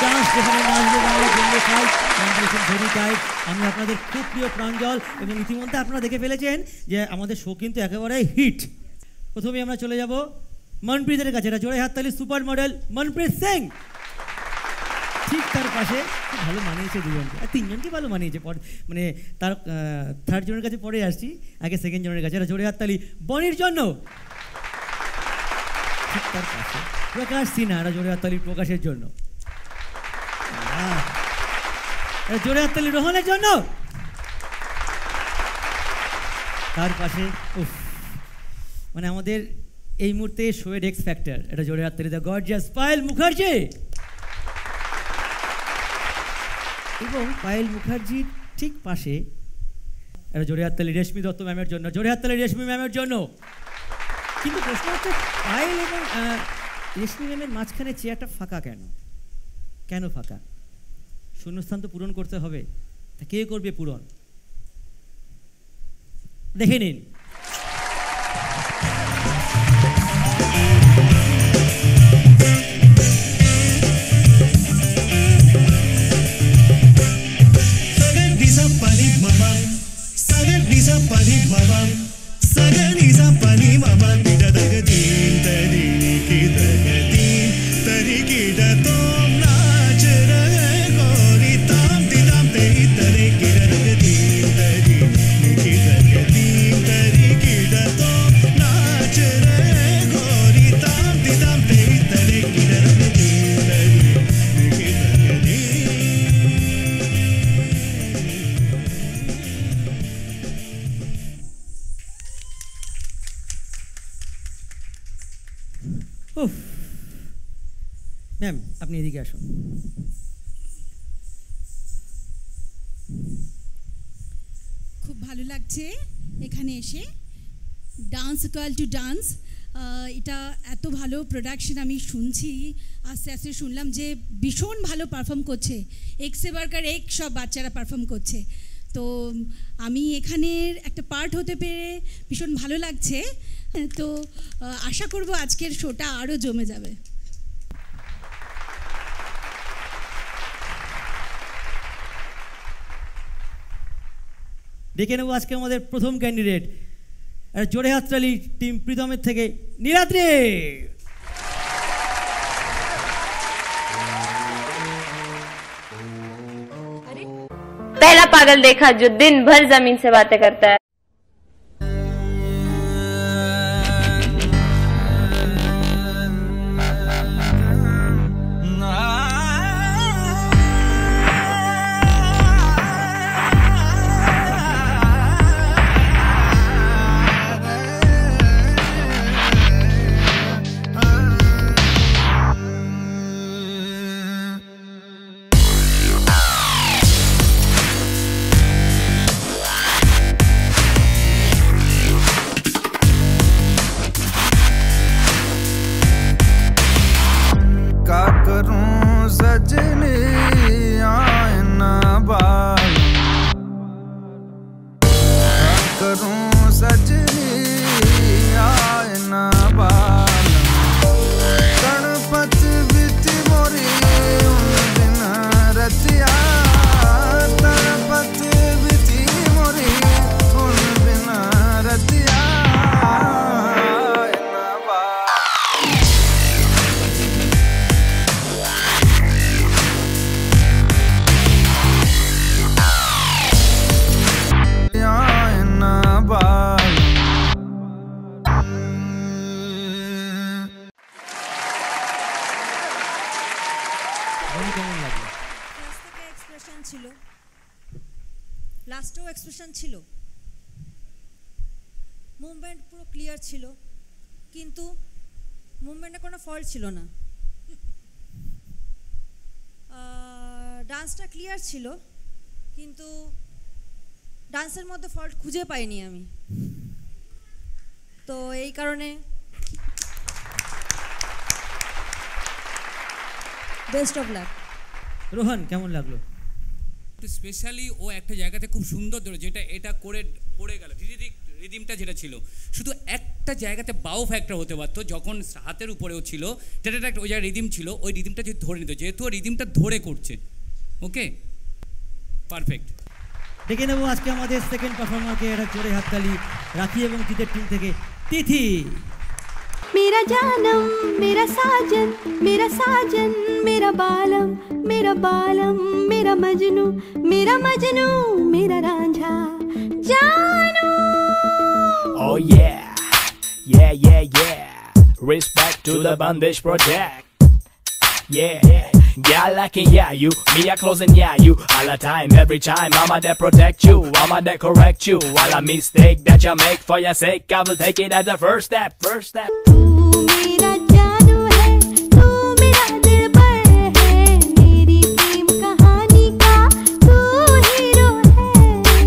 Dance যেখানে নাচবো বাংলা জেনে খাই কম্পিটিশন ভেরি টাইট। আমি আপনাদের খুব প্রিয় প্রাঞ্জল এবং ইতিমধ্যে আপনারা দেখে ফেলেছেন যে আমাদের শো কিন্তু একেবারে হিট। প্রথমেই আমরা চলে যাব মনপ্রীতের কাছে। এটা জোরে হাততালি সুপার মডেল মনপ্রীত সিং। ঠিক তার পাশে খুব ভালো মানিয়েছে দুজনকে, আর তিনজনকে ভালো মানিয়েছে। মানে তার থার্ড জনের কাছে পরে আসছি, আগে সেকেন্ড জনের কাছে। এটা জোরে হাততালি বনির জন্য। ঠিক তার পাশে প্রকাশ সিনহা। এটা জোরে হাততালি প্রকাশের জন্য। এটা জোরে হাততালি রোহনের জন্য। তার পাশে মানে আমাদের এই মুহূর্তে শোয়েড এক্স ফ্যাক্টর। এটা জোরে হাততালি দ্য গর্জিয়াস পায়েল মুখার্জি। এবং পায়েল মুখার্জির ঠিক পাশে একটা জোরে হাততালি রেশমি দত্ত ম্যামের জন্য। জোরে হাততালি রেশমি ম্যামের জন্য। কিন্তু প্রশ্ন হচ্ছে পায়েল এবং রেশমি ম্যামের মাঝখানে চেয়ারটা ফাঁকা কেন? কেন ফাঁকা? শূন্যস্থান তো পূরণ করতে হবে, তা কে করবে পূরণ? দেখে নিন। ম্যাম আপনি এদিকে আসুন। খুব ভালো লাগছে এখানে এসে। ডান্স ইকুয়াল টু ডান্স, এটা এত ভালো প্রোডাকশন আমি শুনছি, আস্তে আস্তে শুনলাম যে ভীষণ ভালো পারফর্ম করছে। এক সে বারকার এক সব বাচ্চারা পারফর্ম করছে। তো আমি এখানের একটা পার্ট হতে পেরে ভীষণ ভালো লাগছে। তো আশা করব আজকের শোটা আরও জমে যাবে। ডেকে নেব আজকে আমাদের প্রথম ক্যান্ডিডেট, জোরে হাততালি টিম প্রীতমের থেকে নীলাদ্রি। पहला पागल देखा जो दिन भर जमीन से बातें करता है। লাস্টেও এক্সপ্রেশন ছিল, মুভমেন্ট পুরো ক্লিয়ার ছিল, কিন্তু মুভমেন্টে কোনো ফল্ট ছিল না। ডান্সটা ক্লিয়ার ছিল, কিন্তু ডান্সের মধ্যে ফল্ট খুঁজে পাইনি আমি। তো এই কারণে বেস্ট অফ লাক। রোহন কেমন লাগলো? স্পেশালি ও একটা জায়গাতে খুব সুন্দর ধরে, যেটা এটা করে পড়ে গেল, রিদিমটা যেটা ছিল, শুধু একটা জায়গাতে বাউ ফ্যাক্টর হতে পারতো, যখন হাতের উপরেও ছিল যেটা একটা ওই জায়গায় রিদিম ছিল, ওই রিদিমটা যদি ধরে নিত, যেহেতু রিদিমটা ধরে করছে। ওকে, পারফেক্ট। ডেকে নেবো আজকে আমাদের সেকেন্ড পারফর্মারকে, একটা জোরে হাততালি রাখি এবং জিতের টিম থেকে তিথি। मेरा जानम मेरा साजन मेरा साजन मेरा बालम मेरा बालम मेरा मजनू मेरा रांझा जानू। Oh yeah, yeah, yeah, yeah. Respect to the Bandesh Project. Yeah, girl I can yeah you, me a close and yeah you. All the time, every time, I'ma there protect you, I'ma there correct you. All a mistake that you make for your sake, I will take it as the first step, first step. तू मेरा जानू है, तू मेरा दिलबर है, मेरी प्रेम कहानी का तू हीरो है।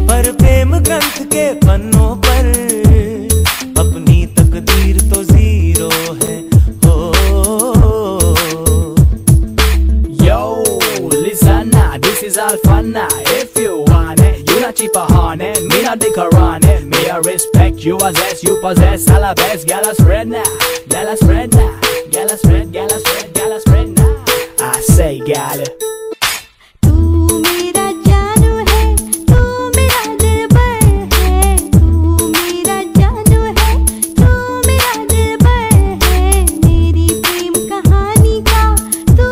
पर प्रेम ग्रंथ के पन्नों पर अपनी तकदीर तो जीरो है। हो Yo, listen now, this is all fun now. If you want it, you not cheap honey, me not dick around it. Me I respect you as you possess all the best. Girl, I spread now, girl, I spread now, girl, I spread, girl, I spread, girl, I spread now. I say, girl. तू मेरा जानू है, तू मेरा दिलबर है, तू मेरा जानू है, तू मेरा दिलबर है, मेरी प्रेम कहानी का तू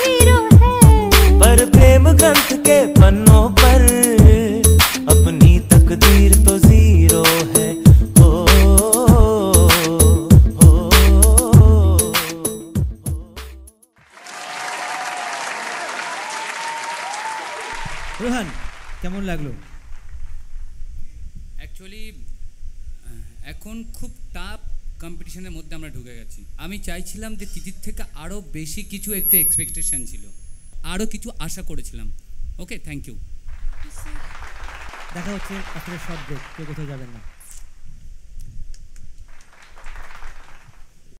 हीरो है। पर प्रेम ग्रंथ के पन्नों पर अपनी तकदीर तो जीरो है। हो রোহান, কেমন লাগলো? অ্যাকচুয়ালি এখন খুব টাফ কম্পিটিশনের মধ্যে আমরা ঢুকে গেছি। আমি চাইছিলাম যে তিথির থেকে আরও বেশি কিছু একটু এক্সপেকটেশন ছিল, আরও কিছু আশা করেছিলাম। ওকে, থ্যাংক ইউ। দেখা হচ্ছে আসলে সব ব্রেক, কেউ কোথাও যাবেন না।